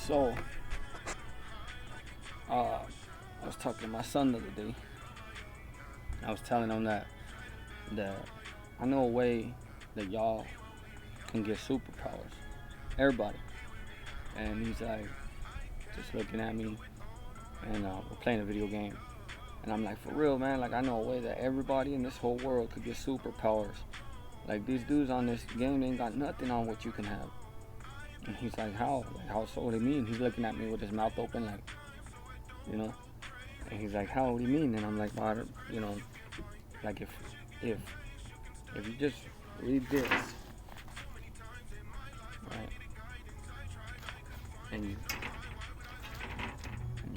So, I was talking to my son the other day. I was telling him that I know a way that y'all can get superpowers. Everybody. And he's like, just looking at me, and we're playing a video game. And I'm like, for real, man, like I know a way that everybody in this whole world could get superpowers. Like these dudes on this game, they ain't got nothing on what you can have. And he's like, how? Like, how so? What do you mean? He's looking at me with his mouth open, like, you know? And he's like, how? What do you mean? And I'm like, well, like if if you just read this, right, and you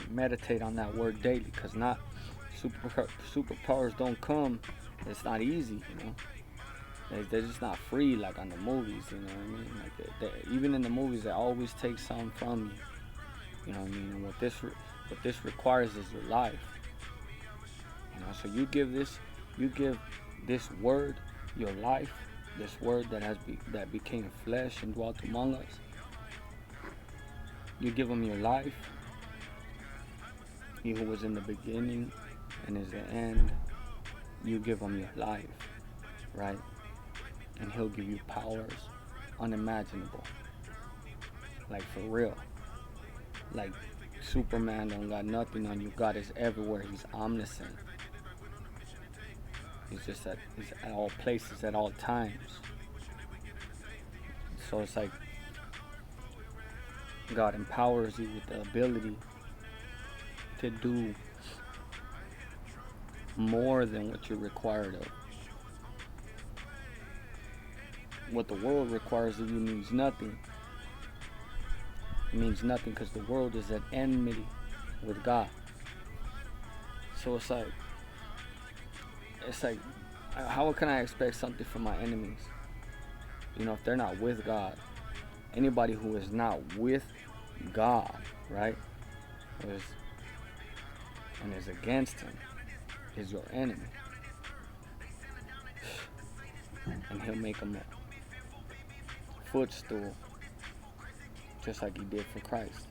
meditate on that word daily, because not superpowers don't come. It's not easy, you know. They're just not free like on the movies, you know what I mean? Like even in the movies, they always take some from you, you know what I mean? And what this requires is your life, you know. So you give this word your life, this word that became flesh and dwelt among us. You give them your life. He who was in the beginning and is the end, you give him your life, right? And he'll give you powers unimaginable. Like for real. Like Superman don't got nothing on you. God is everywhere. He's omniscient. He's at all places at all times. So it's like God empowers you with the ability to do more than what you're required of. What the world requires of you means nothing. It means nothing because the world is at enmity with God. So it's like, how can I expect something from my enemies? You know, if they're not with God. Anybody who is not with God, right, and is against him, is your enemy. And he'll make them a footstool, just like he did for Christ.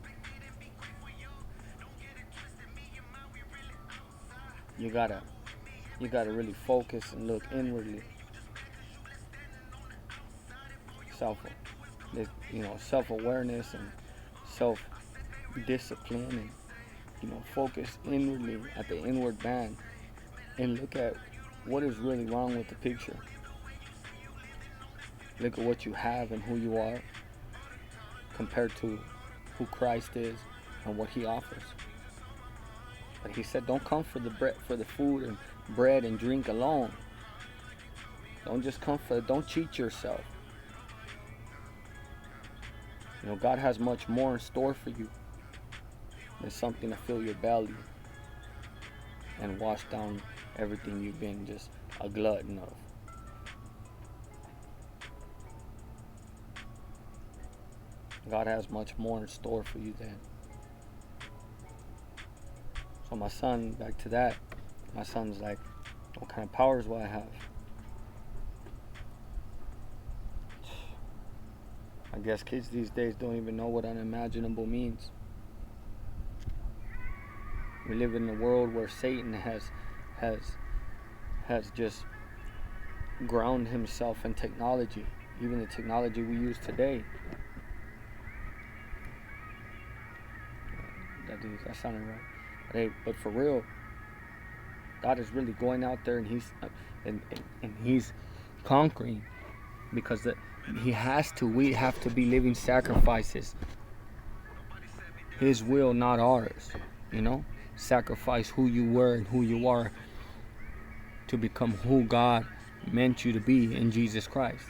You gotta really focus and look inwardly. Self-awareness and self-discipline, and focus inwardly at the inward man and look at what is really wrong with the picture. Look at what you have and who you are compared to who Christ is and what he offers. But he said, don't come for the food and bread and drink alone. Don't just come don't cheat yourself. God has much more in store for you than something to fill your belly and wash down everything you've been just a glutton of. God has much more in store for you then. So my son, back to that, my son's like, what kind of powers will I have? I guess kids these days don't even know what unimaginable means. We live in a world where Satan has just ground himself in technology, even the technology we use today. That sounded right. But for real, God is really going out there and he's conquering, because he has to. We have to be living sacrifices. His will, not ours. Sacrifice who you were and who you are to become who God meant you to be in Jesus Christ.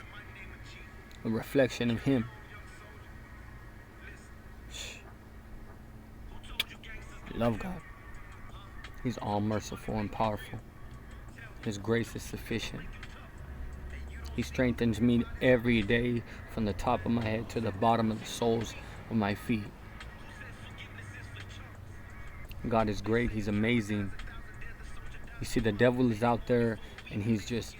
A reflection of him. Love God. He's all merciful and powerful. His grace is sufficient. He strengthens me every day from the top of my head to the bottom of the soles of my feet. God is great. He's amazing. You see, the devil is out there and he's just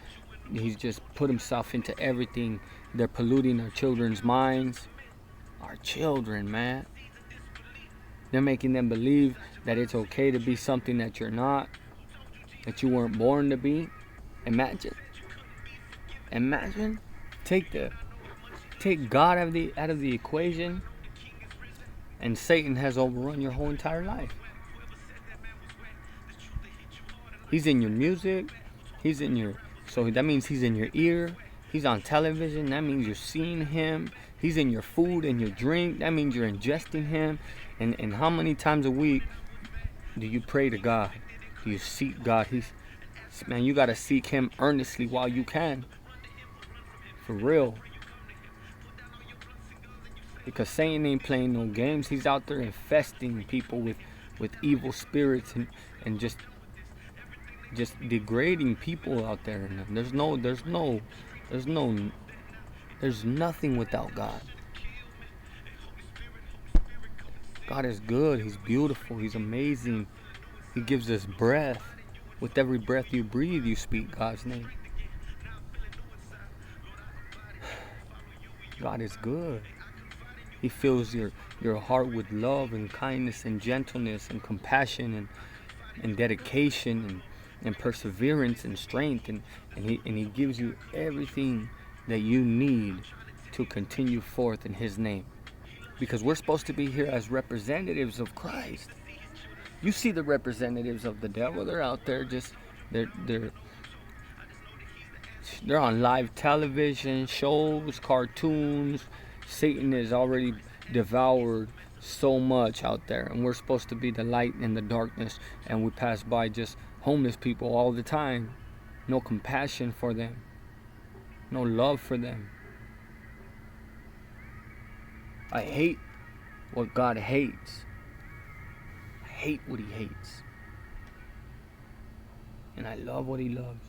put himself into everything. They're polluting our children's minds. Our children, man. They're making them believe that it's okay to be something that you're not, that you weren't born to be. Imagine. Imagine. Take God out of the equation, and Satan has overrun your whole entire life. He's in your music. So that means he's in your ear. He's on television. That means you're seeing him. He's in your food and your drink. That means you're ingesting him. And how many times a week do you pray to God? Do you seek God? Man, you got to seek him earnestly while you can. For real. Because Satan ain't playing no games. He's out there infesting people with evil spirits and just degrading people out there. And there's nothing without God. God is good. He's beautiful. He's amazing. He gives us breath. With every breath you breathe, you speak God's name. God is good. He fills your heart with love and kindness and gentleness and compassion and dedication and perseverance and strength, and he gives you everything that you need to continue forth in his name. Because we're supposed to be here as representatives of Christ. You see the representatives of the devil, they're out there just they're on live television shows, cartoons. Satan has already devoured so much out there, and we're supposed to be the light in the darkness, and we pass by just homeless people all the time. No compassion for them, no love for them. I hate what God hates. I hate what he hates, and I love what he loves.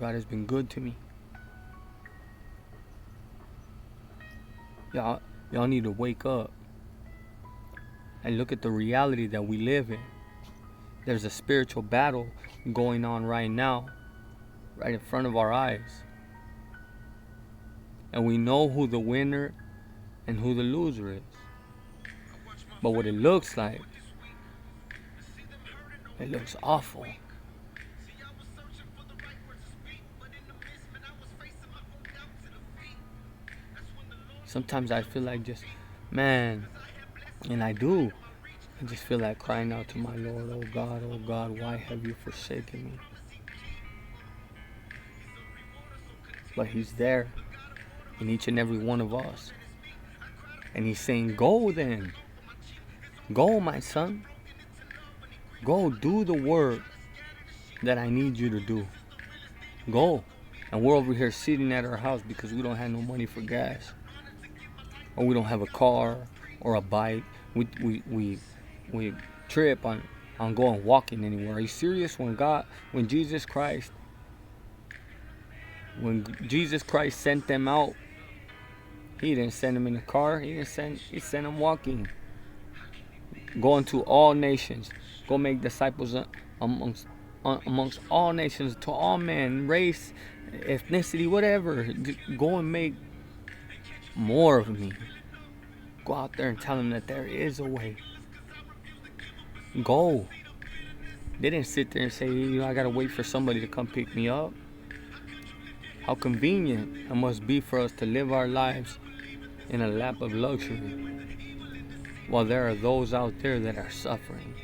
God has been good to me. Y'all need to wake up and look at the reality that we live in. There's a spiritual battle going on right now, right in front of our eyes. And we know who the winner and who the loser is. But what it looks like, it looks awful. Sometimes I feel like just, man, and I do. I just feel like crying out to my Lord, oh God, why have you forsaken me? But he's there in each and every one of us. And he's saying, go then. Go, my son. Go do the work that I need you to do. Go. And we're over here sitting at our house because we don't have no money for gas. Or we don't have a car or a bike. We trip on going walking anywhere. Are you serious? When Jesus Christ sent them out, he didn't send them in a car. He sent them walking. Go into all nations. Go make disciples amongst all nations, to all men, race, ethnicity, whatever. Go and make more of me. Go out there and tell them that there is a way. Go. They didn't sit there and say, I gotta wait for somebody to come pick me up. How convenient it must be for us to live our lives in a lap of luxury while there are those out there that are suffering.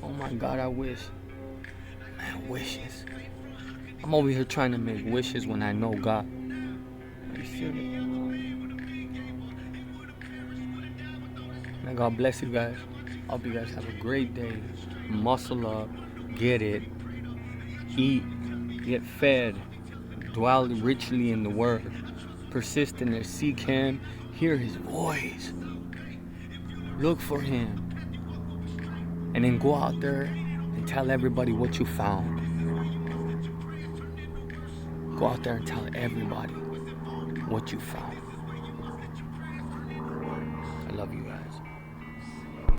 Oh my God, I wish. Man, wishes. I'm over here trying to make wishes when I know God. Are you serious? Man, God bless you guys. I hope you guys have a great day. Muscle up. Get it. Eat. Get fed. Dwell richly in the Word. Persist in it. Seek Him. Hear His voice. Look for Him. And then go out there and tell everybody what you found. Go out there and tell everybody what you found.